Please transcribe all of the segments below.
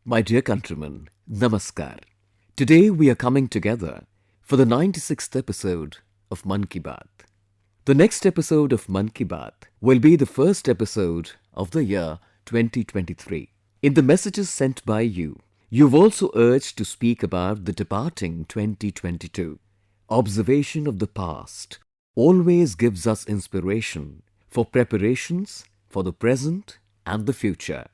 My dear countrymen, Namaskar. Today we are coming together for the 96th episode of Mann Ki Baat. The next episode of Mann Ki Baat will be the first episode of the year 2023. In the messages sent by you, you've also urged to speak about the departing 2022. Observation of the past always gives us inspiration for preparations for the present and the future.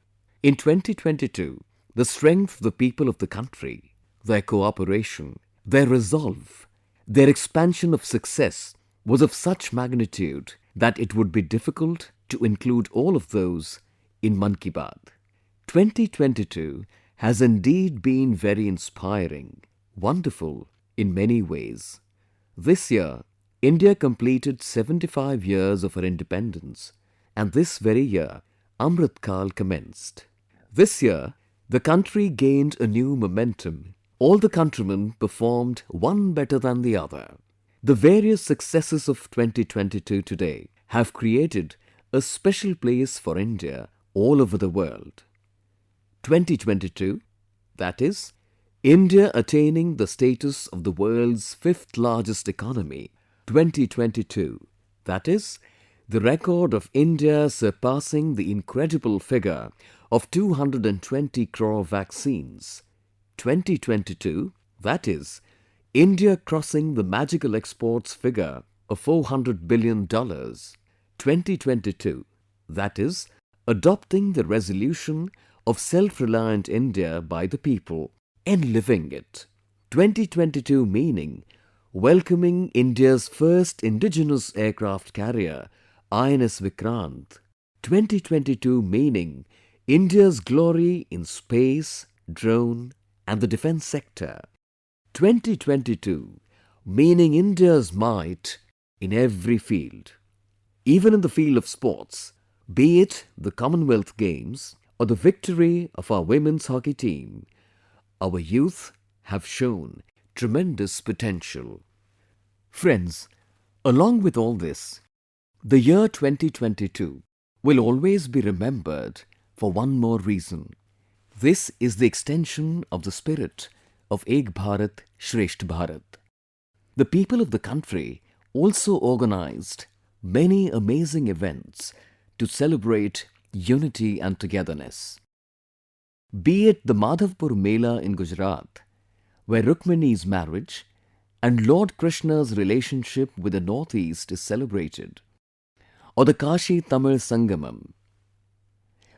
In 2022, the strength of the people of the country, their cooperation, their resolve, their expansion of success was of such magnitude that it would be difficult to include all of those in Mann Ki Baat. 2022 has indeed been very inspiring, wonderful in many ways. This year, India completed 75 years of her independence, and this very year, Amrit Kal commenced. This year, the country gained a new momentum. All the countrymen performed one better than the other. The various successes of 2022 today have created a special place for India all over the world. 2022, that is, India attaining the status of the world's fifth largest economy. 2022, that is, the record of India surpassing the incredible figure of 220 crore vaccines. 2022, that is, India crossing the magical exports figure of $400 billion. 2022, that is, adopting the resolution of self-reliant India by the people and living it. 2022 meaning welcoming India's first indigenous aircraft carrier, INS Vikrant. 2022 meaning India's glory in space, drone and the defence sector. 2022 meaning India's might in every field. Even in the field of sports, be it the Commonwealth Games or the victory of our women's hockey team, our youth have shown tremendous potential. Friends, along with all this, the year 2022 will always be remembered for one more reason. This is the extension of the spirit of Ek Bharat, Shreshtha Bharat. The people of the country also organized many amazing events to celebrate unity and togetherness. Be it the Madhavpur Mela in Gujarat, where Rukmini's marriage and Lord Krishna's relationship with the Northeast is celebrated, or the Kashi Tamil Sangamam.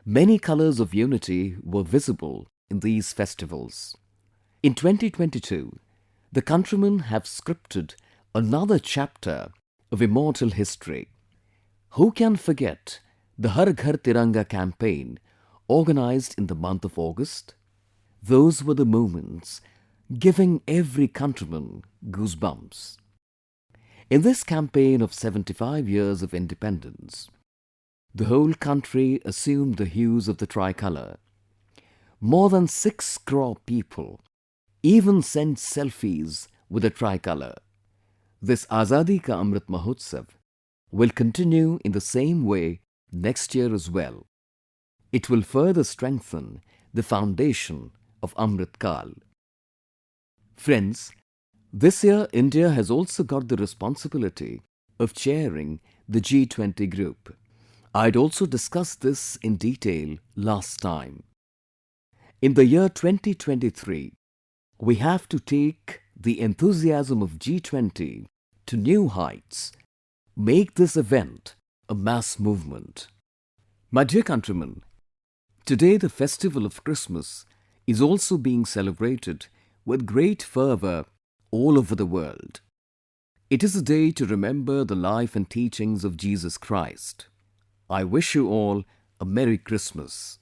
Many colors of unity were visible in these festivals. In 2022, the countrymen have scripted another chapter of immortal history. Who can forget the Har Ghar Tiranga campaign organized in the month of August? Those were the moments giving every countryman goosebumps. In this campaign of 75 years of independence, the whole country assumed the hues of the tricolour. More than 6 crore people even sent selfies with the tricolour. This Azadi Ka Amrit Mahotsav will continue in the same way next year as well. It will further strengthen the foundation of Amrit Kal. Friends, this year India has also got the responsibility of chairing the G20 group. I'd also discussed this in detail last time. In the year 2023, we have to take the enthusiasm of G20 to new heights, make this event a mass movement. My dear countrymen, today the festival of Christmas is also being celebrated with great fervour all over the world. It is a day to remember the life and teachings of Jesus Christ. I wish you all a Merry Christmas.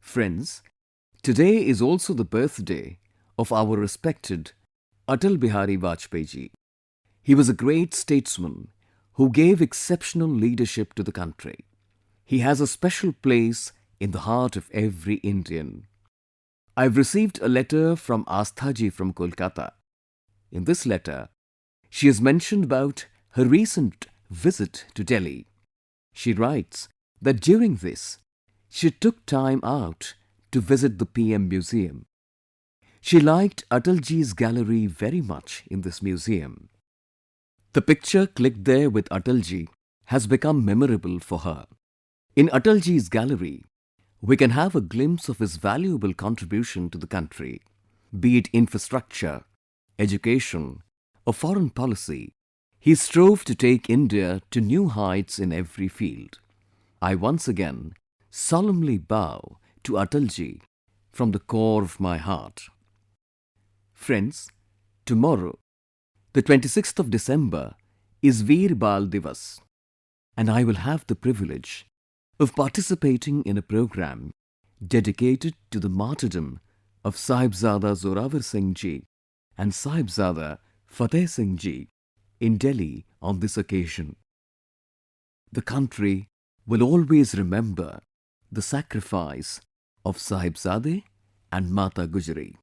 Friends, today is also the birthday of our respected Atal Bihari Vajpayee ji. He was a great statesman who gave exceptional leadership to the country. He has a special place in the heart of every Indian. I've received a letter from Astha ji from Kolkata. In this letter, she has mentioned about her recent visit to Delhi. She writes that during this, she took time out to visit the PM Museum. She liked Atalji's gallery very much in this museum. The picture clicked there with Atalji has become memorable for her. In Atalji's gallery, we can have a glimpse of his valuable contribution to the country, be it infrastructure, education, or foreign policy. He strove to take India to new heights in every field. I once again solemnly bow to Atalji from the core of my heart. Friends, tomorrow, the 26th of December, is Veer Bal Divas, and I will have the privilege of participating in a program dedicated to the martyrdom of Sahibzada Zorawar Singh Ji and Sahibzada Fateh Singh Ji in Delhi on this occasion. The country will always remember the sacrifice of Sahibzade and Mata Gujari.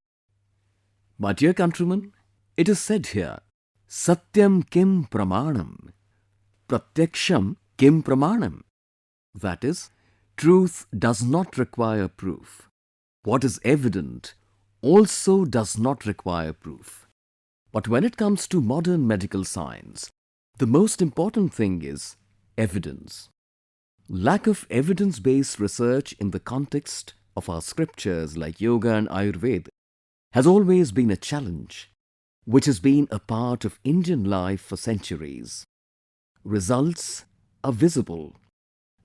My dear countrymen, it is said here, Satyam Kim Pramanam, Pratyaksham Kim Pramanam. That is, truth does not require proof. What is evident also does not require proof. But when it comes to modern medical science, the most important thing is evidence. Lack of evidence-based research in the context of our scriptures like Yoga and Ayurveda has always been a challenge, which has been a part of Indian life for centuries. Results are visible,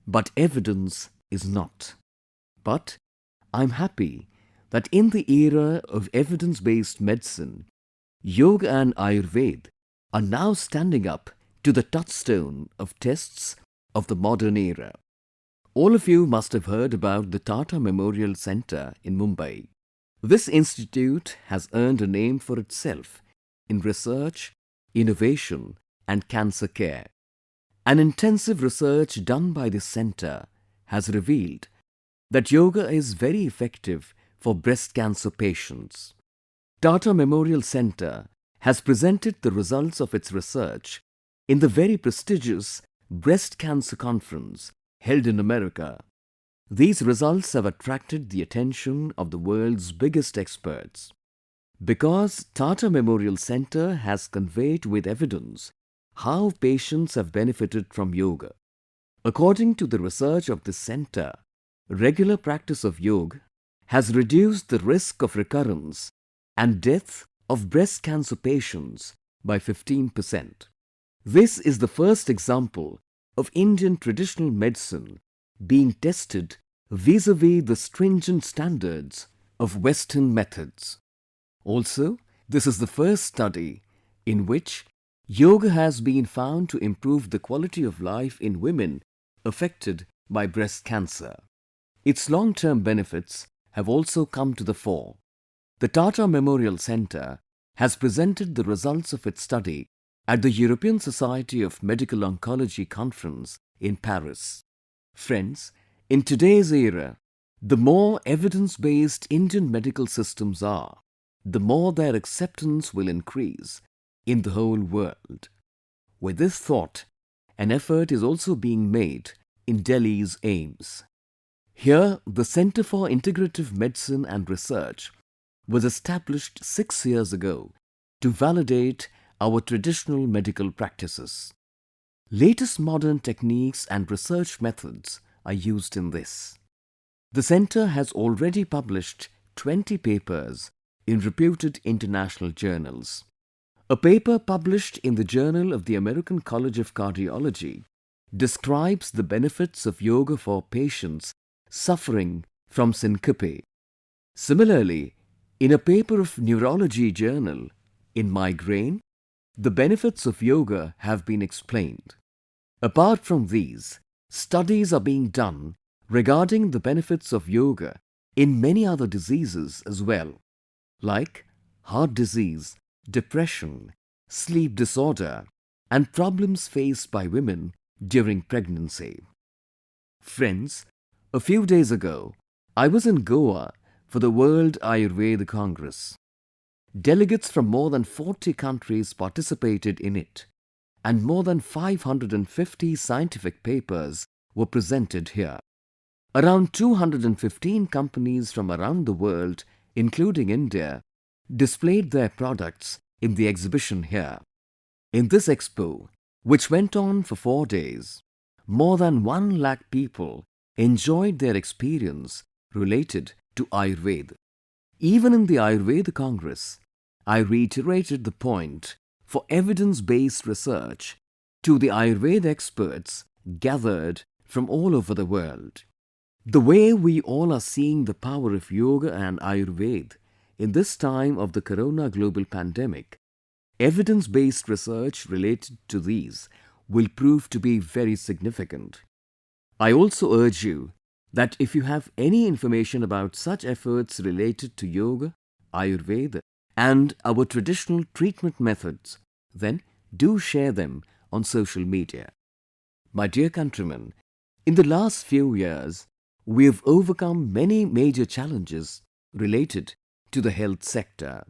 but evidence is not. But I'm happy that in the era of evidence-based medicine, Yoga and Ayurveda are now standing up to the touchstone of tests of the modern era. All of you must have heard about the Tata Memorial Centre in Mumbai. This institute has earned a name for itself in research, innovation and cancer care. An intensive research done by this centre has revealed that yoga is very effective for breast cancer patients. Tata Memorial Centre has presented the results of its research in the very prestigious Breast Cancer Conference held in America. These results have attracted the attention of the world's biggest experts. Because Tata Memorial Centre has conveyed with evidence how patients have benefited from yoga. According to the research of this centre, regular practice of yoga has reduced the risk of recurrence and death of breast cancer patients by 15%. This is the first example of Indian traditional medicine being tested vis-à-vis the stringent standards of Western methods. Also, this is the first study in which yoga has been found to improve the quality of life in women affected by breast cancer. Its long-term benefits have also come to the fore. The Tata Memorial Centre has presented the results of its study at the European Society of Medical Oncology Conference in Paris. Friends, in today's era, the more evidence-based Indian medical systems are, the more their acceptance will increase in the whole world. With this thought, an effort is also being made in Delhi's AIIMS. Here, the Centre for Integrative Medicine and Research was established 6 years ago to validate our traditional medical practices. Latest modern techniques and research methods are used in this. The centre has already published 20 papers in reputed international journals. A paper published in the Journal of the American College of Cardiology describes the benefits of yoga for patients suffering from syncope. Similarly, in a paper of Neurology Journal, in migraine, the benefits of yoga have been explained. Apart from these, studies are being done regarding the benefits of yoga in many other diseases as well, like heart disease, depression, sleep disorder, and problems faced by women during pregnancy. Friends, a few days ago, I was in Goa for the World Ayurveda Congress. Delegates from more than 40 countries participated in it, and more than 550 scientific papers were presented here. Around 215 companies from around the world, including India, displayed their products in the exhibition here. In this expo, which went on for 4 days, more than 1 lakh people enjoyed their experience related to Ayurveda. Even in the Ayurveda Congress, I reiterated the point for evidence-based research to the Ayurveda experts gathered from all over the world. The way we all are seeing the power of yoga and Ayurveda in this time of the Corona global pandemic, evidence-based research related to these will prove to be very significant. I also urge you that if you have any information about such efforts related to yoga, Ayurveda and our traditional treatment methods, then do share them on social media. My dear countrymen, in the last few years, we have overcome many major challenges related to the health sector.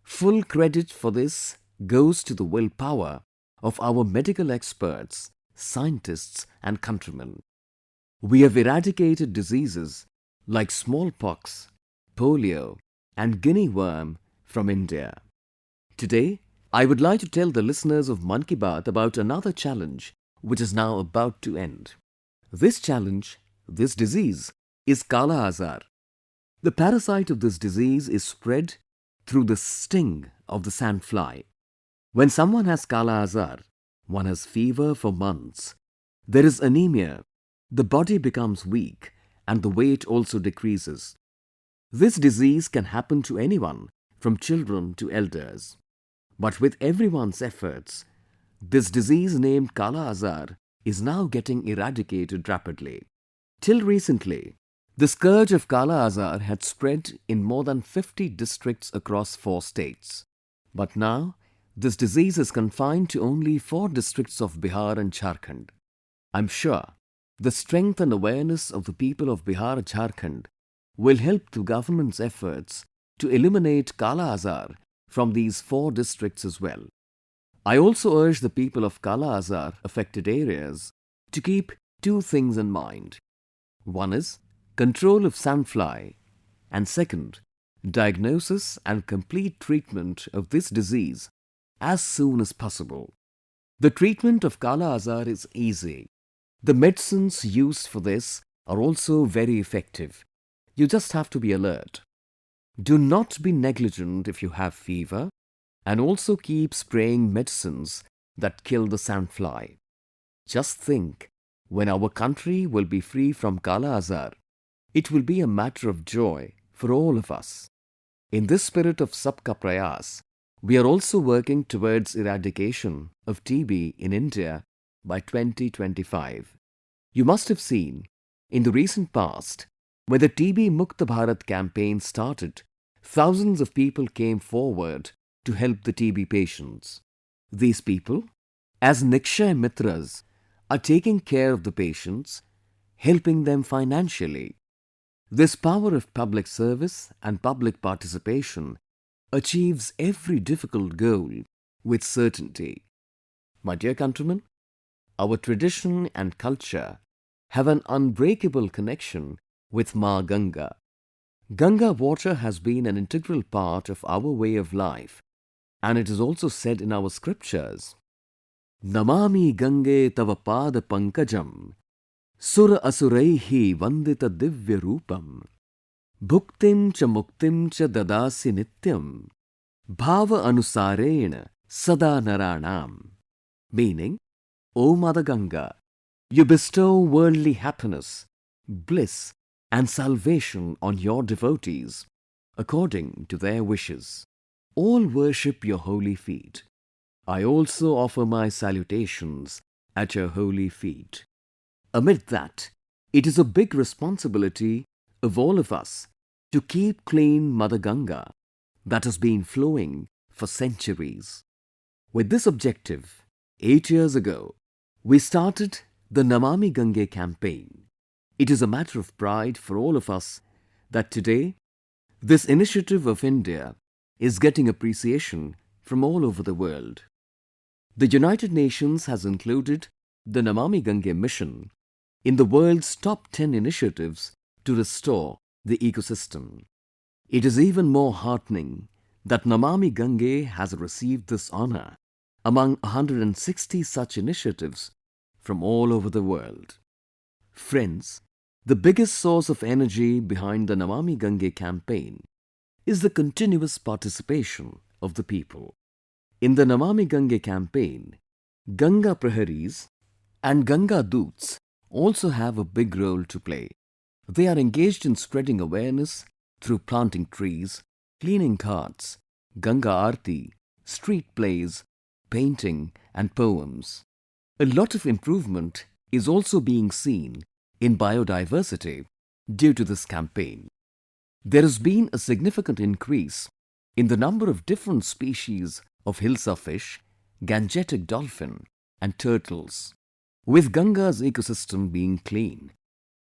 Full credit for this goes to the willpower of our medical experts, scientists and countrymen. We have eradicated diseases like smallpox, polio and guinea worm from India. Today, I would like to tell the listeners of Mann Ki Baat about another challenge which is now about to end. This challenge, this disease, is Kala Azar. The parasite of this disease is spread through the sting of the sandfly. When someone has Kala Azar, one has fever for months. There is anemia, the body becomes weak and the weight also decreases. This disease can happen to anyone from children to elders. But with everyone's efforts, this disease named Kala Azar is now getting eradicated rapidly. Till recently, the scourge of Kala Azar had spread in more than 50 districts across 4 states. But now, this disease is confined to only 4 districts of Bihar and Jharkhand. I'm sure the strength and awareness of the people of Bihar and Jharkhand will help the government's efforts to eliminate Kala Azar from these 4 districts as well. I also urge the people of Kala Azar affected areas to keep 2 things in mind. One is control of sandfly and second, diagnosis and complete treatment of this disease as soon as possible. The treatment of Kala Azar is easy. The medicines used for this are also very effective. You just have to be alert. Do not be negligent if you have fever and also keep spraying medicines that kill the sandfly. Just think, when our country will be free from Kala Azar, it will be a matter of joy for all of us. In this spirit of Sabka Prayas, we are also working towards eradication of TB in India by 2025. You must have seen, in the recent past, when the TB Mukta Bharat campaign started, thousands of people came forward to help the TB patients. These people, as Nikshay Mitras, are taking care of the patients, helping them financially. This power of public service and public participation achieves every difficult goal with certainty. My dear countrymen, our tradition and culture have an unbreakable connection with Ma Ganga. Ganga water has been an integral part of our way of life, and it is also said in our scriptures, Namami Gange Tava Pada Pankajam Sura Asuraihi Vandita Divya Roopam Bhuktim Cha Muktim Cha Dadasi Nityam Bhava Anusarena Sada Naranam. Meaning, O Mother Ganga, you bestow worldly happiness, bliss and salvation on your devotees according to their wishes. All worship your holy feet. I also offer my salutations at your holy feet. Amid that, it is a big responsibility of all of us to keep clean Mother Ganga that has been flowing for centuries. With this objective, 8 years ago, we started the Namami Gange campaign. It is a matter of pride for all of us that today, this initiative of India is getting appreciation from all over the world. The United Nations has included the Namami Gange mission in the world's top 10 initiatives to restore the ecosystem. It is even more heartening that Namami Gange has received this honor among 160 such initiatives from all over the world. Friends, the biggest source of energy behind the Namami Gange campaign is the continuous participation of the people. In the Namami Gange campaign, Ganga Praharis and Ganga Doots also have a big role to play. They are engaged in spreading awareness through planting trees, cleaning ghats, Ganga Aarti, street plays, painting and poems. A lot of improvement is also being seen in biodiversity due to this campaign. There has been a significant increase in the number of different species of Hilsa fish, Gangetic dolphin and turtles. With Ganga's ecosystem being clean,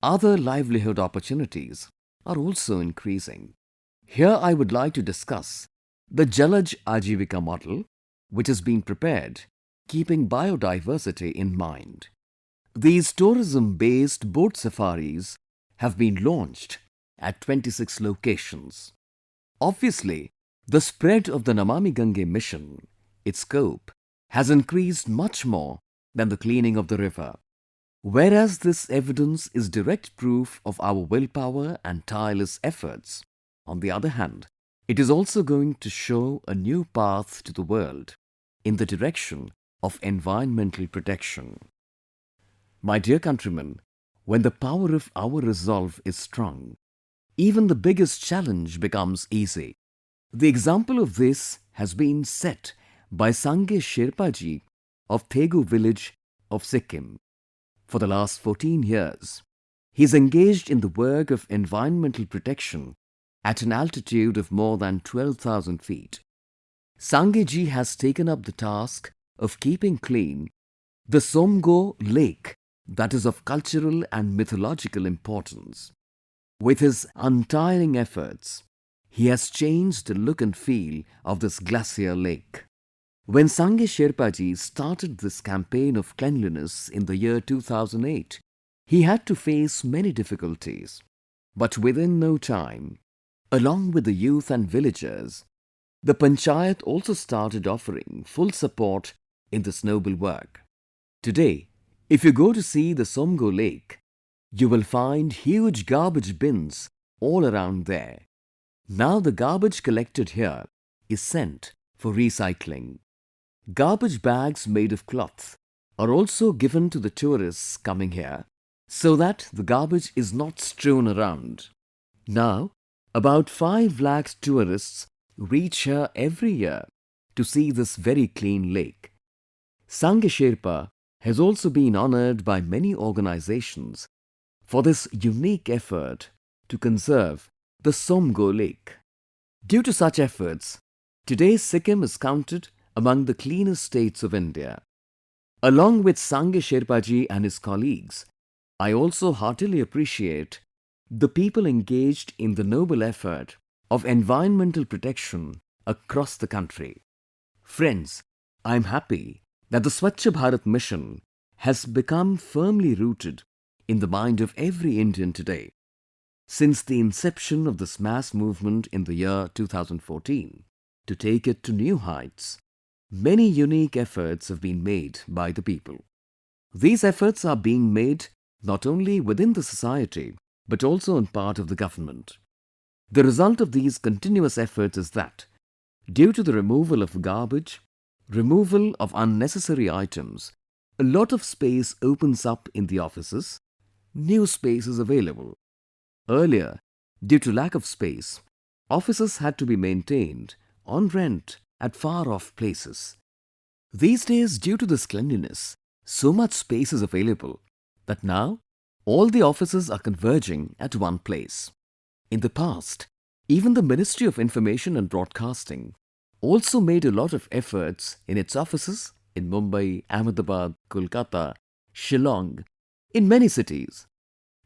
other livelihood opportunities are also increasing. Here I would like to discuss the Jalaj Ajivika model, which has been prepared keeping biodiversity in mind. These tourism-based boat safaris have been launched at 26 locations. Obviously, the spread of the Namami Gange mission, its scope, has increased much more than the cleaning of the river. Whereas this evidence is direct proof of our willpower and tireless efforts, on the other hand, it is also going to show a new path to the world in the direction of environmental protection. My dear countrymen, when the power of our resolve is strong, even the biggest challenge becomes easy. The example of this has been set by Sange Sherpa ji of Thegu village of Sikkim. For the last 14 years, he is engaged in the work of environmental protection at an altitude of more than 12,000 feet. Sange ji has taken up the task of keeping clean the Somgo lake that is of cultural and mythological importance. With his untiring efforts, he has changed the look and feel of this glacier lake. When Sange Sherpa ji started this campaign of cleanliness in the year 2008, he had to face many difficulties. But within no time, along with the youth and villagers, the Panchayat also started offering full support in this noble work. Today, if you go to see the Somgo lake, you will find huge garbage bins all around there. Now the garbage collected here is sent for recycling. Garbage bags made of cloth are also given to the tourists coming here so that the garbage is not strewn around. Now, about 5 lakh tourists reach here every year to see this very clean lake. Sange Sherpa has also been honored by many organizations for this unique effort to conserve the Somgo lake. Due to such efforts, today Sikkim is counted among the cleanest states of India. Along with Sange Sherpa ji and his colleagues, I also heartily appreciate the people engaged in the noble effort of environmental protection across the country. Friends, I am happy that the Swachh Bharat mission has become firmly rooted in the mind of every Indian today. Since the inception of this mass movement in the year 2014, to take it to new heights, many unique efforts have been made by the people. These efforts are being made not only within the society, but also on part of the government. The result of these continuous efforts is that, due to the removal of garbage, removal of unnecessary items, a lot of space opens up in the offices, new space is available. Earlier, due to lack of space, offices had to be maintained on rent at far-off places. These days, due to this cleanliness, so much space is available that now all the offices are converging at one place. In the past, even the Ministry of Information and Broadcasting also made a lot of efforts in its offices in Mumbai, Ahmedabad, Kolkata, Shillong, in many cities.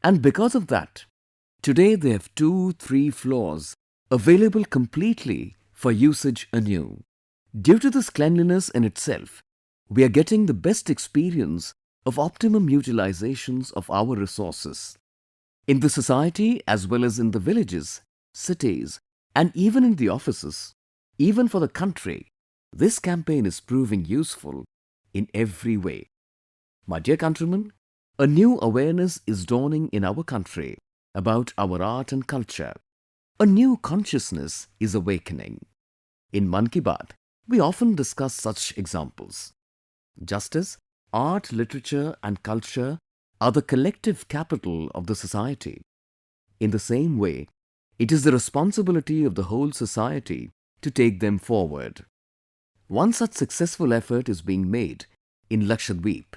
And because of that, today they have 2-3 floors available completely for usage anew. Due to this cleanliness in itself, we are getting the best experience of optimum utilizations of our resources. In the society as well as in the villages, cities, and even in the offices, even for the country, this campaign is proving useful in every way. My dear countrymen, a new awareness is dawning in our country about our art and culture. A new consciousness is awakening. In Mann Ki Baat, we often discuss such examples. Just as art, literature and culture are the collective capital of the society, in the same way, it is the responsibility of the whole society to take them forward. One such successful effort is being made in Lakshadweep.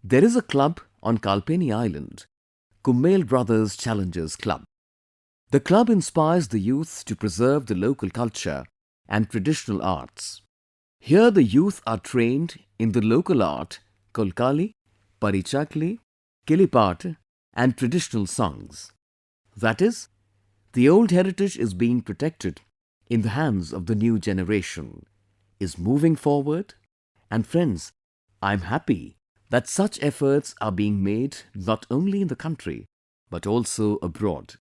There is a club on Kalpeni Island, Kummel Brothers Challengers Club. The club inspires the youth to preserve the local culture and traditional arts. Here the youth are trained in the local art Kolkali, Parichakli, Kilipat and traditional songs. That is, the old heritage is being protected in the hands of the new generation, is moving forward, and friends, I am happy that such efforts are being made not only in the country but also abroad.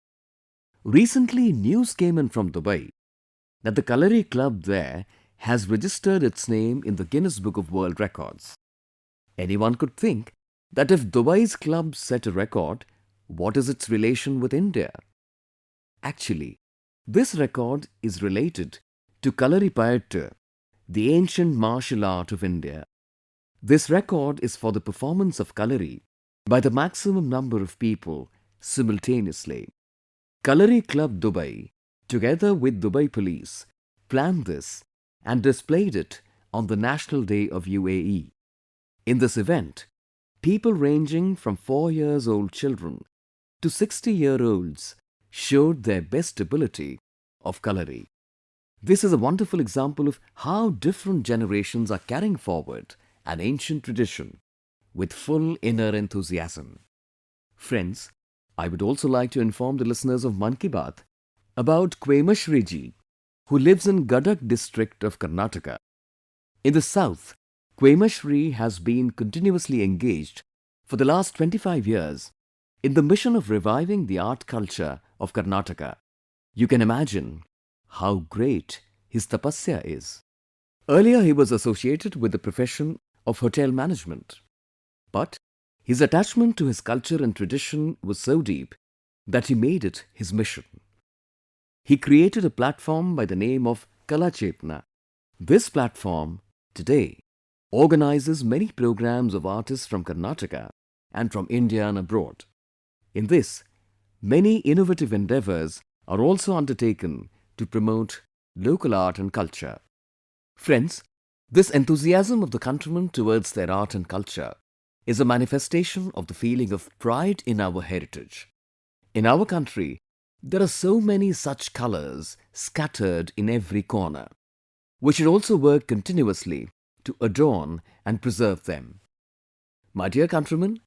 Recently news came in from Dubai that the Kalari Club there has registered its name in the Guinness Book of World Records. Anyone could think that if Dubai's club set a record, what is its relation with India? Actually, this record is related to Kalaripayattu, the ancient martial art of India. This record is for the performance of Kalari by the maximum number of people simultaneously. Kalari Club Dubai, together with Dubai Police, planned this and displayed it on the National Day of UAE. In this event, people ranging from 4-year-old children to 60-year-olds showed their best ability of Kalari. This is a wonderful example of how different generations are carrying forward an ancient tradition with full inner enthusiasm. Friends, I would also like to inform the listeners of Mann Ki Baat about Kwemashri ji, who lives in Gadag district of Karnataka. In the south, Kwemashri has been continuously engaged for the last 25 years in the mission of reviving the art culture of Karnataka. You can imagine how great his tapasya is. Earlier he was associated with the profession of hotel management. But his attachment to his culture and tradition was so deep that he made it his mission. He created a platform by the name of Kala Chetna. This platform, today, organizes many programs of artists from Karnataka and from India and abroad. In this, many innovative endeavors are also undertaken to promote local art and culture. Friends, this enthusiasm of the countrymen towards their art and culture is a manifestation of the feeling of pride in our heritage. In our country, there are so many such colors scattered in every corner. We should also work continuously to adorn and preserve them. My dear countrymen,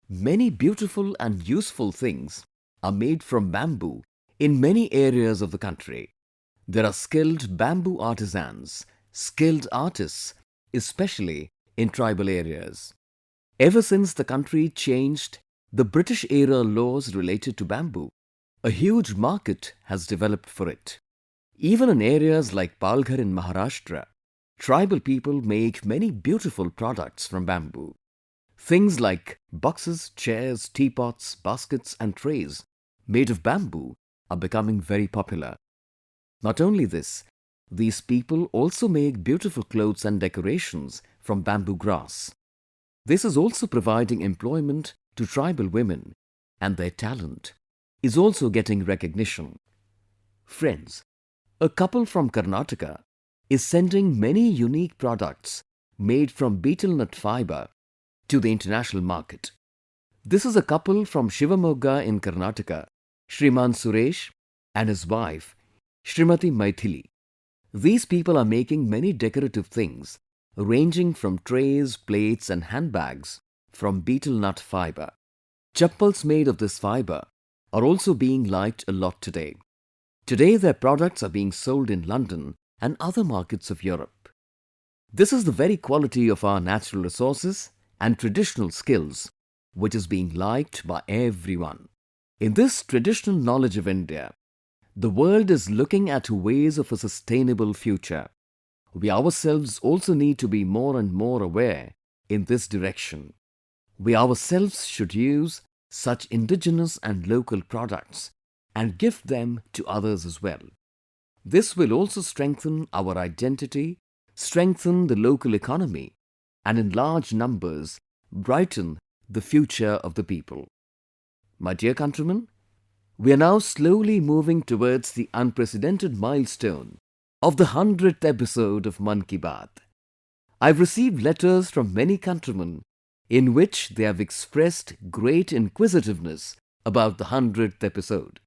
many beautiful and useful things are made from bamboo in many areas of the country. There are skilled bamboo artisans, skilled artists, especially in tribal areas. Ever since the country changed the British-era laws related to bamboo, a huge market has developed for it. Even in areas like Palghar in Maharashtra, tribal people make many beautiful products from bamboo. Things like boxes, chairs, teapots, baskets and trays made of bamboo are becoming very popular. Not only this, these people also make beautiful clothes and decorations from bamboo grass. This is also providing employment to tribal women, and their talent is also getting recognition. Friends, a couple from Karnataka is sending many unique products made from betel nut fiber to the international market. This is a couple from Shivamogga in Karnataka, Shriman Suresh and his wife, Shrimati Maithili. These people are making many decorative things ranging from trays, plates and handbags from betel nut fiber. Chappals made of this fiber are also being liked a lot today. Today their products are being sold in London and other markets of Europe. This is the very quality of our natural resources and traditional skills which is being liked by everyone. In this traditional knowledge of India, the world is looking at ways of a sustainable future. We ourselves also need to be more and more aware in this direction. We ourselves should use such indigenous and local products and gift them to others as well. This will also strengthen our identity, strengthen the local economy, and in large numbers brighten the future of the people. My dear countrymen, we are now slowly moving towards the unprecedented milestone of the 100th episode of Mann Ki Baat. I've received letters from many countrymen in which they have expressed great inquisitiveness about the 100th episode.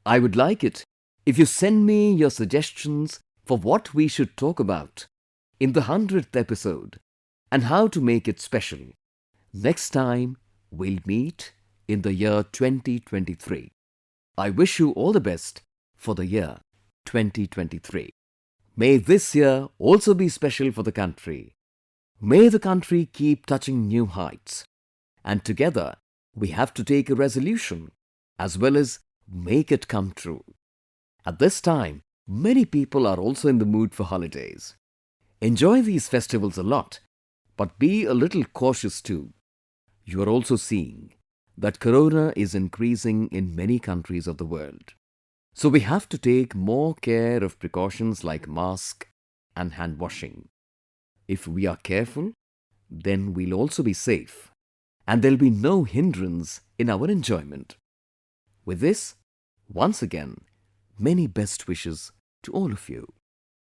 I would like it if you send me your suggestions for what we should talk about in the 100th episode and how to make it special. Next time we'll meet in the year 2023. I wish you all the best for the year 2023. May this year also be special for the country. May the country keep touching new heights. And together, we have to take a resolution as well as make it come true. At this time, many people are also in the mood for holidays. Enjoy these festivals a lot, but be a little cautious too. You are also seeing that corona is increasing in many countries of the world. So we have to take more care of precautions like mask and hand washing. If we are careful, then we'll also be safe and there'll be no hindrance in our enjoyment. With this, once again, many best wishes to all of you.